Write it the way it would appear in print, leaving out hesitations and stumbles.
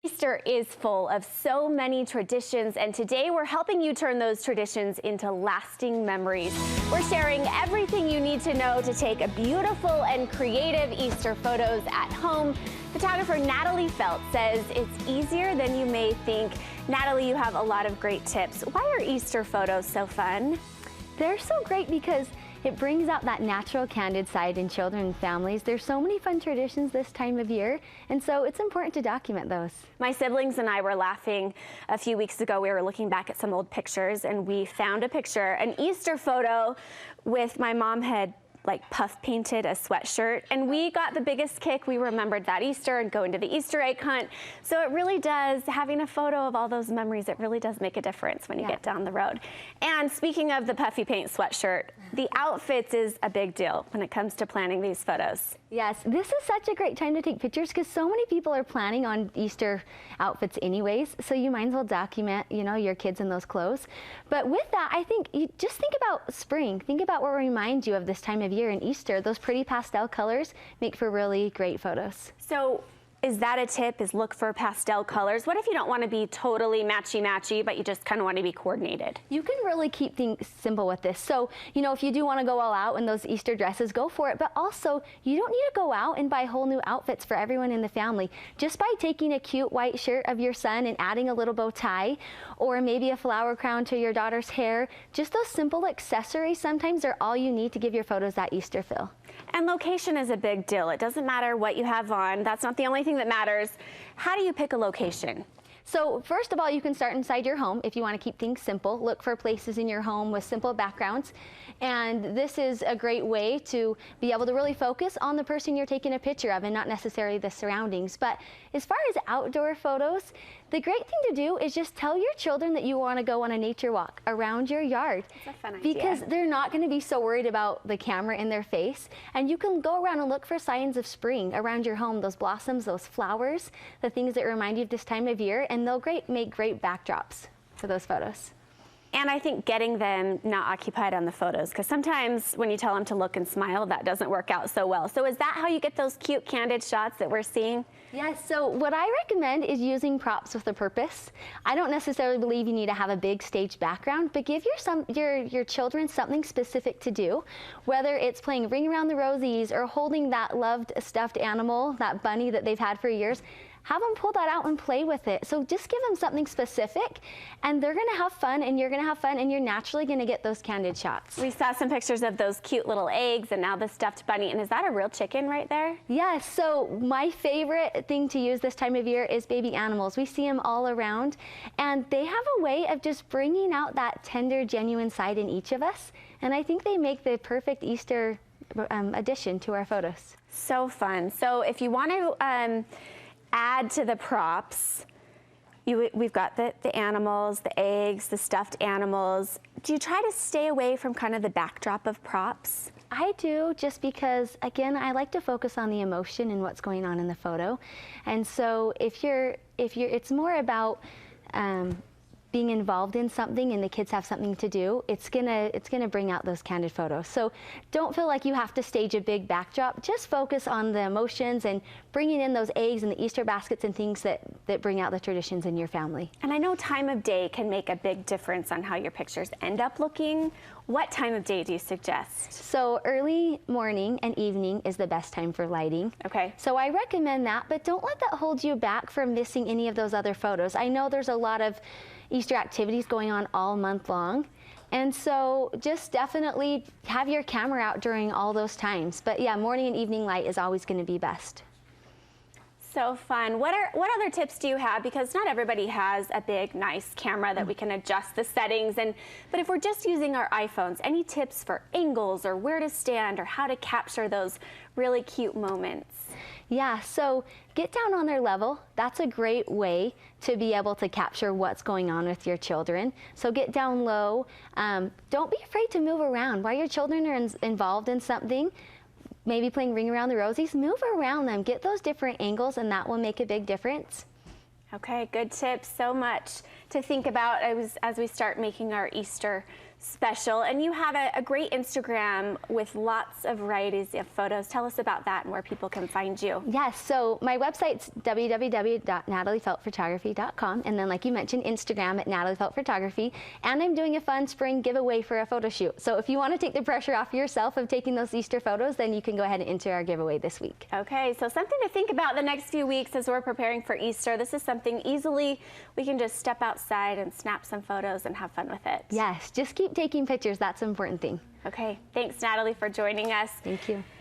Easter is full of so many traditions, and today we're helping you turn those traditions into lasting memories. We're sharing everything you need to know to take a beautiful and creative Easter photos at home. Photographer Natalie Felt says it's easier than you may think. Natalie, you have a lot of great tips. Why are Easter photos so fun? They're so great because it brings out that natural, candid side in children and families. There's so many fun traditions this time of year, and so it's important to document those. My siblings and I were laughing a few weeks ago. We were looking back at some old pictures, and we found a picture, an Easter photo with my mom had puff painted a sweatshirt, and we got the biggest kick. We remembered that Easter and going to the Easter egg hunt. So it really does, having a photo of all those memories, it really does make a difference when you get down the road. And speaking of the puffy paint sweatshirt, the outfits is a big deal when it comes to planning these photos. Yes, this is such a great time to take pictures because so many people are planning on Easter outfits anyways, so you might as well document, your kids in those clothes. But with that, I think you just think about spring. Think about what reminds you of this time of year in Easter. Those pretty pastel colors make for really great photos. So is that a tip, is look for pastel colors? What if you don't want to be totally matchy-matchy, but you just kind of want to be coordinated? You can really keep things simple with this. So, if you do want to go all out in those Easter dresses, go for it. But also, you don't need to go out and buy whole new outfits for everyone in the family. Just by taking a cute white shirt of your son and adding a little bow tie, or maybe a flower crown to your daughter's hair, just those simple accessories sometimes are all you need to give your photos that Easter feel. And location is a big deal. It doesn't matter what you have on. That's not the only thing that matters. How do you pick a location? So first of all, you can start inside your home if you want to keep things simple. Look for places in your home with simple backgrounds. And this is a great way to be able to really focus on the person you're taking a picture of and not necessarily the surroundings. But as far as outdoor photos, the great thing to do is just tell your children that you want to go on a nature walk around your yard. That's a fun idea. Because they're not going to be so worried about the camera in their face. And you can go around and look for signs of spring around your home, those blossoms, those flowers, the things that remind you of this time of year, and they'll make great backdrops for those photos. And I think getting them not occupied on the photos, because sometimes when you tell them to look and smile, that doesn't work out so well. So is that how you get those cute, candid shots that we're seeing? Yes, so what I recommend is using props with a purpose. I don't necessarily believe you need to have a big stage background, but give your children something specific to do, whether it's playing Ring Around the Rosies or holding that loved stuffed animal, that bunny that they've had for years. Have them pull that out and play with it. So just give them something specific, and they're gonna have fun, and you're gonna have fun, and you're naturally gonna get those candid shots. We saw some pictures of those cute little eggs, and now the stuffed bunny. And is that a real chicken right there? Yes, so my favorite thing to use this time of year is baby animals. We see them all around, and they have a way of just bringing out that tender, genuine side in each of us. And I think they make the perfect Easter addition to our photos. So fun. So if you want to add to the props, we've got the animals, the eggs, the stuffed animals. Do you try to stay away from kind of the backdrop of props? I do, just because, again, I like to focus on the emotion and what's going on in the photo. And so it's more about being involved in something and the kids have something to do, it's gonna bring out those candid photos. So don't feel like you have to stage a big backdrop. Just focus on the emotions and bringing in those eggs and the Easter baskets and things that bring out the traditions in your family. And I know time of day can make a big difference on how your pictures end up looking. What time of day do you suggest? So early morning and evening is the best time for lighting. Okay. So I recommend that, but don't let that hold you back from missing any of those other photos. I know there's a lot of Easter activities going on all month long. And so just definitely have your camera out during all those times. But yeah, morning and evening light is always going to be best. So fun. What other tips do you have? Because not everybody has a big, nice camera that we can adjust the settings. But if we're just using our iPhones, any tips for angles or where to stand or how to capture those really cute moments? Yeah, so get down on their level. That's a great way to be able to capture what's going on with your children. So get down low. Don't be afraid to move around. While your children are involved in something, maybe playing Ring Around the Rosies, move around them. Get those different angles, and that will make a big difference. Okay, good tips. So much to think about as we start making our Easter special, and you have a great Instagram with lots of varieties of photos. Tell us about that and where people can find you. Yes, so my website's www.nataliefeltphotography.com, and then like you mentioned, Instagram at Natalie Felt Photography, and I'm doing a fun spring giveaway for a photo shoot. So if you want to take the pressure off yourself of taking those Easter photos, then you can go ahead and enter our giveaway this week. Okay, so something to think about the next few weeks as we're preparing for Easter. This is something easily we can just step outside and snap some photos and have fun with it. Yes, just keep taking pictures. That's the important thing. Okay, thanks Natalie for joining us. Thank you.